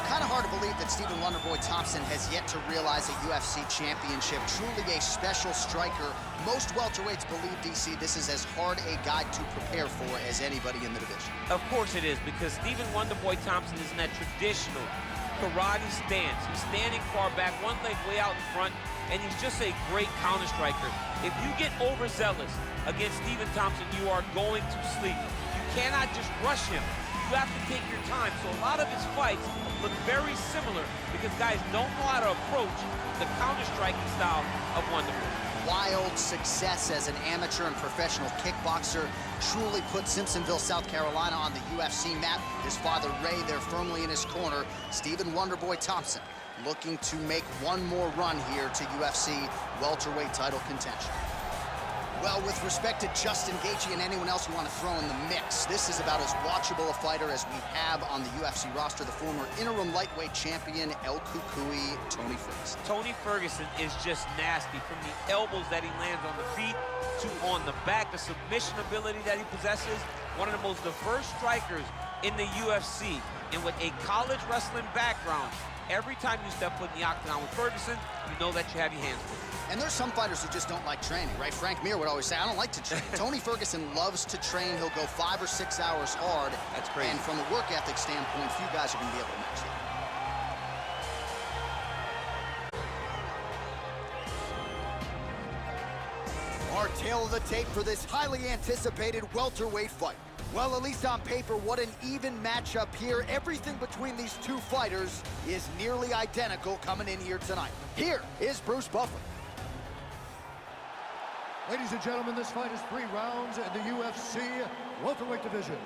kind of hard to believe that Stephen Wonderboy Tompson has yet to realize a UFC championship. Truly a special striker. Most welterweights believe, DC, this is as hard a guy to prepare for as anybody in the division. Of course it is, because Stephen Wonderboy Tompson is in that traditional karate stance. He's standing far back, one leg way out in front, and he's just a great counter striker. If you get overzealous against Stephen Tompson, you are going to sleep. You cannot just rush him. You have to take your time. So a lot of his fights look very similar because guys don't know how to approach the counter-striking style of Wonderboy. Wild success as an amateur and professional kickboxer truly put Simpsonville, South Carolina on the UFC map. His father, Ray, there firmly in his corner. Stephen Wonderboy Tompson looking to make one more run here to UFC welterweight title contention. Well, with respect to Justin Gaethje and anyone else you want to throw in the mix, this is about as watchable a fighter as we have on the UFC roster, the former interim lightweight champion, El Cucuy, Tony Ferguson. Tony Ferguson is just nasty, from the elbows that he lands on the feet to on the back, the submission ability that he possesses. One of the most diverse strikers in the UFC, and with a college wrestling background, every time you step foot in the octagon with Ferguson, you know that you have your hands full. And there's some fighters who just don't like training, right? Frank Mir would always say, I don't like to train. Tony Ferguson loves to train. He'll go 5 or 6 hours hard. That's crazy. And from a work ethic standpoint, few guys are going to be able to match that. Our tale of the tape for this highly anticipated welterweight fight. Well, at least on paper, what an even matchup here. Everything between these two fighters is nearly identical coming in here tonight. Here is Bruce Buffer. Ladies and gentlemen, this fight is 3 rounds in the UFC welterweight division.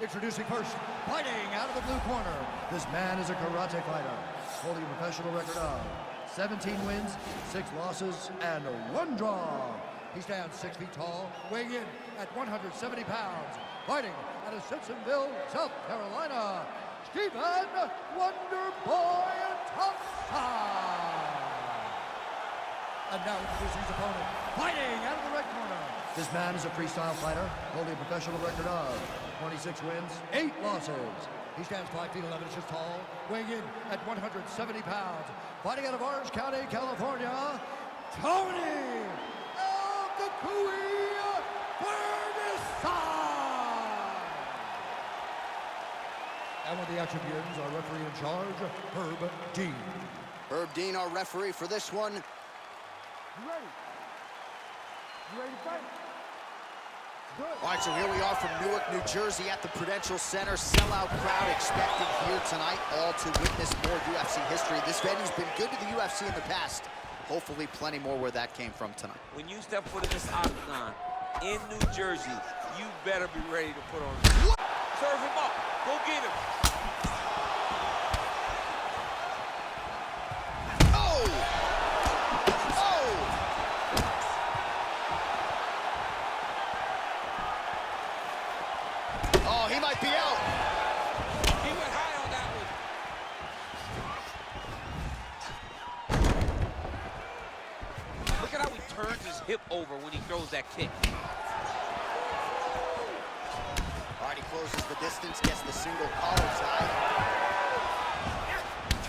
Introducing first, fighting out of the blue corner. This man is a karate fighter, holding a professional record of 17 wins, 6 losses, and 1 draw. He stands 6 feet tall, weighing in at 170 pounds. Fighting out of Simpsonville, South Carolina, Stephen Wonderboy Tompson. And now introducing his opponent, fighting out of the red corner. This man is a freestyle fighter, holding a professional record of 26 wins, 8 losses. He stands 5 feet 11 inches tall, weighing in at 170 pounds. Fighting out of Orange County, California, Tony Ferguson. And with the action begins, our referee in charge, Herb Dean. Herb Dean, our referee for this one. You ready? You ready to fight? Good. All right, so here we are from Newark, New Jersey at the Prudential Center. Sellout crowd expected here tonight, all to witness more UFC history. This venue's been good to the UFC in the past. Hopefully plenty more where that came from tonight. When you step foot in this octagon in New Jersey, you better be ready to put on. What? Serve him up. Go get him. Oh, he might be out. He went high on that one. Look at how he turns his hip over when he throws that kick. All right, he closes the distance, gets the single collar tie.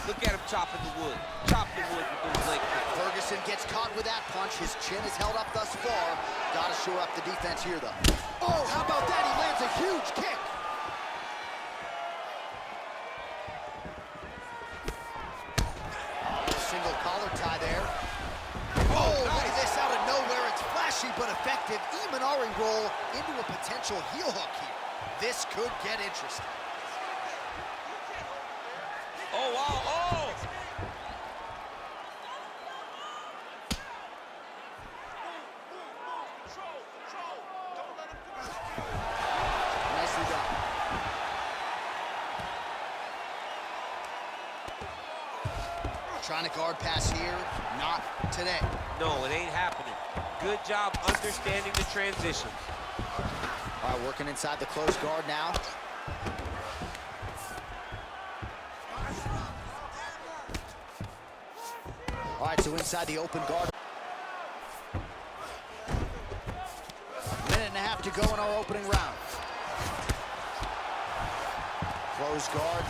Look at him chopping the wood. Chop the wood with those leg kicks. Ferguson gets caught with that punch. His chin is held up thus far. Got to shore up the defense here, though. Oh, how about that? He lands a huge kick. Single collar tie there. Oh, nice. Look at this out of nowhere. It's flashy but effective. Imanari roll into a potential heel hook here. This could get interesting. Oh, wow. Oh! Nicely done. Trying to guard pass here. Not today. No, it ain't happening. Good job understanding the transitions. All right, working inside the close guard now. All right, so inside the open guard. Minute and a half to go in our opening round. Close guard.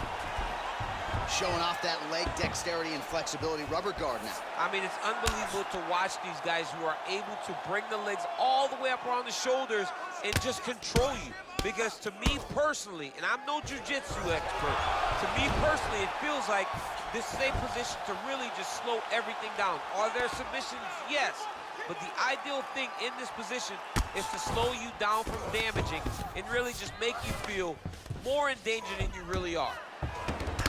Showing off that leg dexterity and flexibility. Rubber guard now. I mean, it's unbelievable to watch these guys who are able to bring the legs all the way up around the shoulders and just control you. Because to me personally, and I'm no jiu-jitsu expert, to me personally, it feels like this is a position to really just slow everything down. Are there submissions? Yes. But the ideal thing in this position is to slow you down from damaging and really just make you feel more in danger than you really are.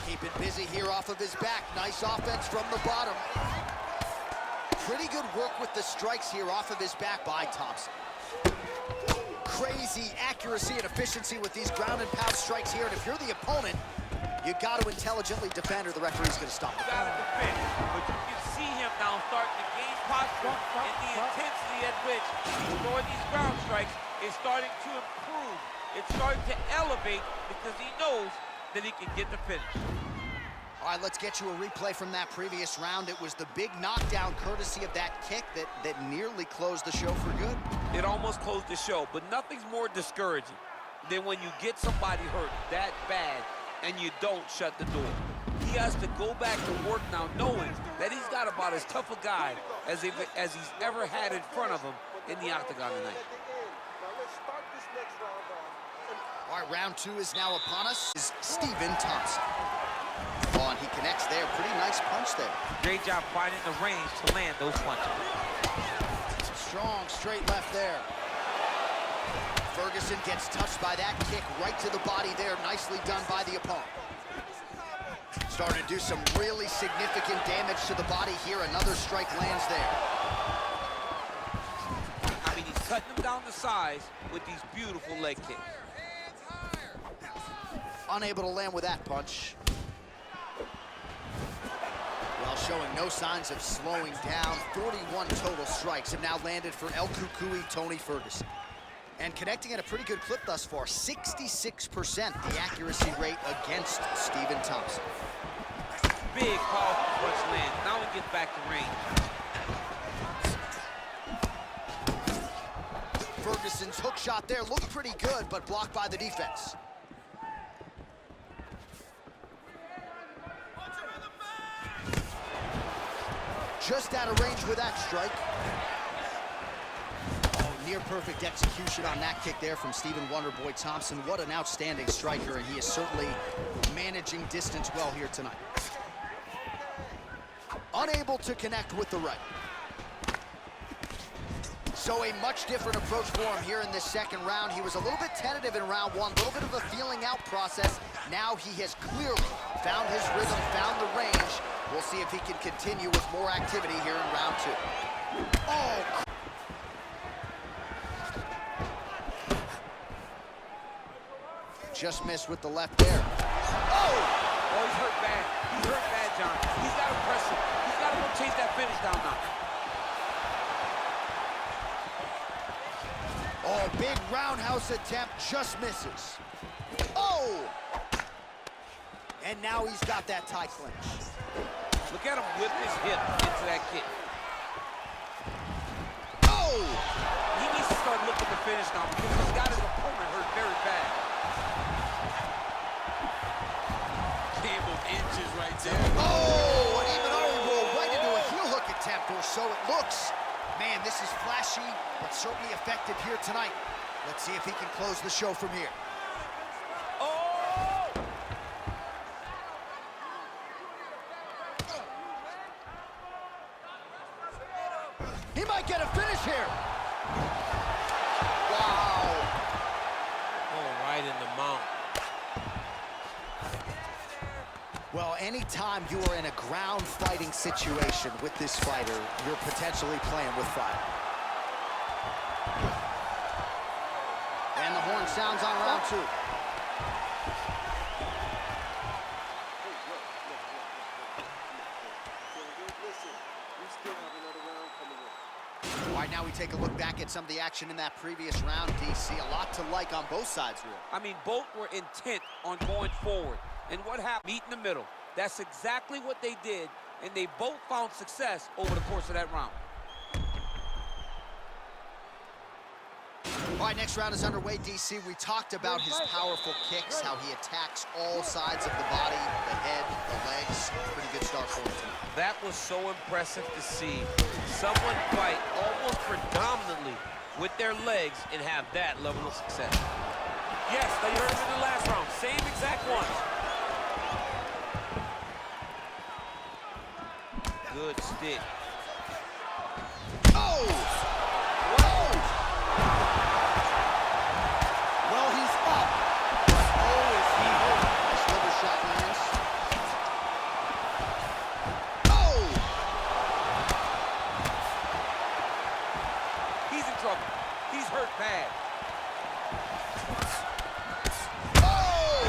Keeping busy here off of his back. Nice offense from the bottom. Pretty good work with the strikes here off of his back by Tompson. Crazy accuracy and efficiency with these ground and pound strikes here. And if you're the opponent, you got to intelligently defend or the referee's going to stop it. You got to defend, but you can see him now starting to gain posture, and the intensity at which he's throwing these ground strikes is starting to improve. It's starting to elevate because he knows that he can get the finish. All right, let's get you a replay from that previous round. It was the big knockdown courtesy of that kick that nearly closed the show for good. It almost closed the show, but nothing's more discouraging than when you get somebody hurt that bad and you don't shut the door. He has to go back to work now knowing that he's got about as tough a guy as he's ever had in front of him in the octagon tonight. All right, round two is now upon us. Is Stephen Tompson. Oh, and he connects there. Pretty nice punch there. Great job finding the range to land those punches. Strong straight left there. Ferguson gets touched by that kick right to the body there. Nicely done by the opponent. Starting to do some really significant damage to the body here. Another strike lands there. I mean, he's cutting them down to size with these beautiful leg kicks. Unable to land with that punch. Well, showing no signs of slowing down. 41 total strikes have now landed for El Cucuy, Tony Ferguson. And connecting at a pretty good clip thus far, 66% the accuracy rate against Stephen Tompson. Big, powerful punch land. Now he gets back to range. Ferguson's hook shot there looked pretty good, but blocked by the defense. Just out of range with that strike. Oh, near perfect execution on that kick there from Stephen Wonderboy Tompson. What an outstanding striker, and he is certainly managing distance well here tonight. Unable to connect with the right. So a much different approach for him here in this second round. He was a little bit tentative in round one, a little bit of a feeling out process. Now he has clearly found his rhythm, found the range. We'll see if he can continue with more activity here in round two. Oh! Just missed with the left there. Oh! Oh, he's hurt bad. He's hurt bad, John. He's got to press him. He's got to go chase that finish down now. Oh, big roundhouse attempt, just misses. Oh! And now he's got that tie clinch. Look at him whip his hip into that kick. Oh! He needs to start looking to finish now because he's got his opponent hurt very bad. Campbell inches right there. Oh! An even arm roll right into a heel hook attempt, or so it looks. Man, this is flashy, but certainly effective here tonight. Let's see if he can close the show from here. Oh! He might get a finish here. Wow. Oh, right in the mount. Well, anytime you are in a ground fighting situation with this fighter, you're potentially playing with fire. And the horn sounds on round two. All right, now we take a look back at some of the action in that previous round, DC. A lot to like on both sides, really. I mean, both were intent on going forward. And what happened? Meet in the middle. That's exactly what they did, and they both found success over the course of that round. All right, next round is underway, DC. We talked about his powerful kicks, how he attacks all sides of the body, the head, the legs. Pretty good start for him tonight. That was so impressive to see. Someone fight almost predominantly with their legs and have that level of success. Yes, they heard him in the last round. Same exact one. Good stick. Oh! Whoa! Well, he's up. Oh, is he hurt? Nice liver shot lands. Oh! He's in trouble. He's hurt bad. Oh!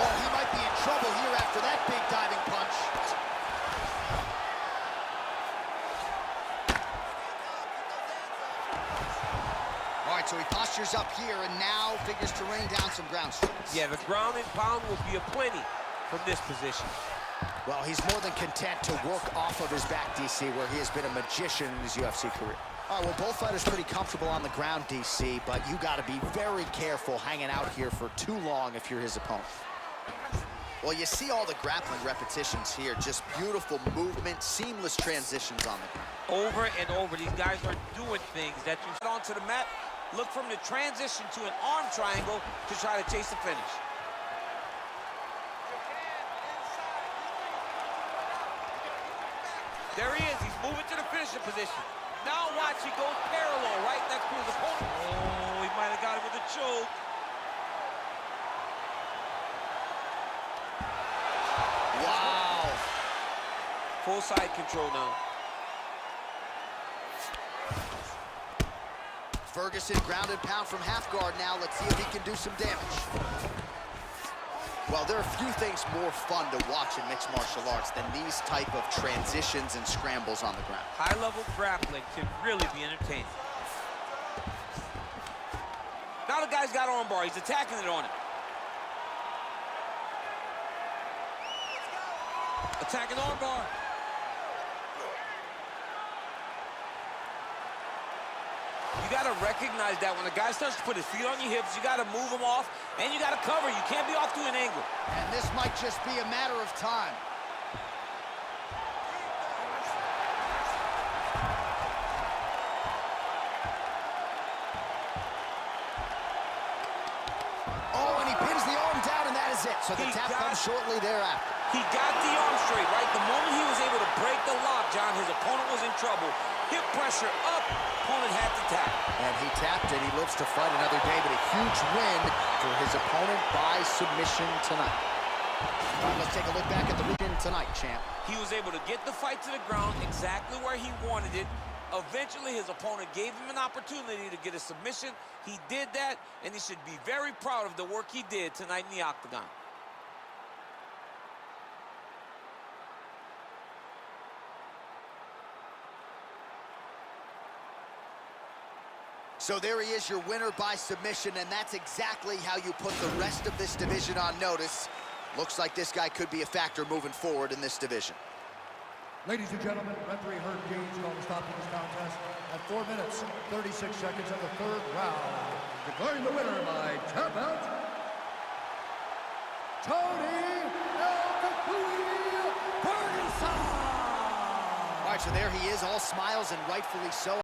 Oh, he might be in trouble here after that big diving punch. All right, so he postures up here and now figures to rain down some ground strikes. Yeah, the ground and pound will be aplenty from this position. Well, he's more than content to work off of his back, DC, where he has been a magician in his UFC career. All right, well, both fighters pretty comfortable on the ground, DC, but you got to be very careful hanging out here for too long if you're his opponent. Well, you see all the grappling repetitions here, just beautiful movement, seamless transitions on the ground. Over and over, these guys are doing things that you get onto the mat. Look from the transition to an arm triangle to try to chase the finish. There he is. He's moving to the finishing position. Now watch, he goes parallel right next to his opponent. Oh, he might have got him with a choke. Wow. Full side control now. Ferguson ground and pound from half guard now. Let's see if he can do some damage. Well, there are few things more fun to watch in mixed martial arts than these type of transitions and scrambles on the ground. High-level grappling can really be entertaining. Now the guy's got armbar. He's attacking it on him. Attacking armbar. You got to recognize that when a guy starts to put his feet on your hips, you got to move him off, and you got to cover. You can't be off to an angle. And this might just be a matter of time. Oh, and he pins the arm down, and that is it. So the tap comes shortly thereafter. He got the arm straight, right? The moment he was able to break the lock, John, his opponent was in trouble. Hip pressure up, opponent had to tap. And he tapped it. He lives to fight another day, but a huge win for his opponent by submission tonight. All right, let's take a look back at the win tonight, champ. He was able to get the fight to the ground exactly where he wanted it. Eventually, his opponent gave him an opportunity to get a submission. He did that, and he should be very proud of the work he did tonight in the octagon. So there he is, your winner by submission, and that's exactly how you put the rest of this division on notice. Looks like this guy could be a factor moving forward in this division. Ladies and gentlemen, referee Herb Gaines called to stop this contest at 4 minutes, 36 seconds of the third round. Declaring the winner by tap out, Toни Ferguson! All right, so there he is, all smiles and rightfully so